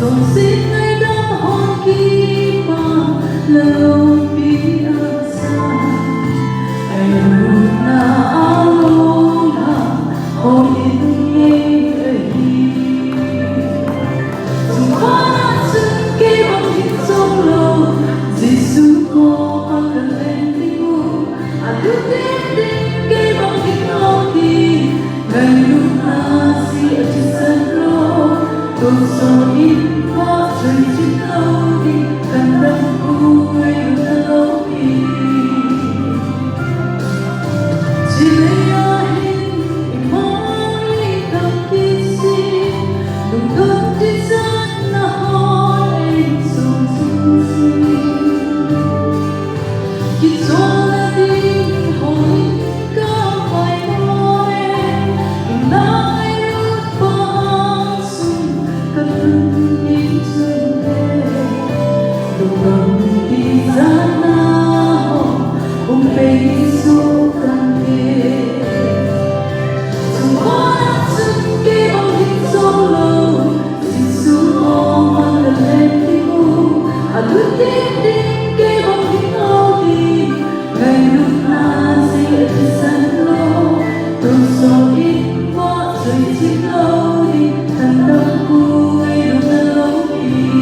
Dòng xin nơi đắm hồn khi mà lâu đi xa ai luôn là alo là hồn nghe dùng hoa xin kê bằng hình sông lâu Giêsu có lần lên tình ngủ lúc đến kê bằng hình áo đi ngày lúc ta si ở trên sân lô tôi so ít hoa trời trên lâu đi cần đâm vui lâu đi chỉ lấy ai mỗi cầm kisi đừng thương đi rất là hôn anh sung sung khi gió là đi hồi có phải môi đừng nói rút bỏ sung cần nhìn chân đừng cầm đi ra nào cùng bên số cần về chẳng có đã chân kê bằng hình sông lâu Giêsu ôm lần lên đi ngủ lúc đến kê bằng hình áo đi ngày lúc ta sẽ ở trên sân lô tôi so ít quá rồi chỉ lâu đi thành tâm vui luôn lâu đi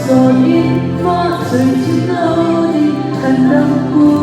rồi ít quá rồi chỉ lâu đi thành đông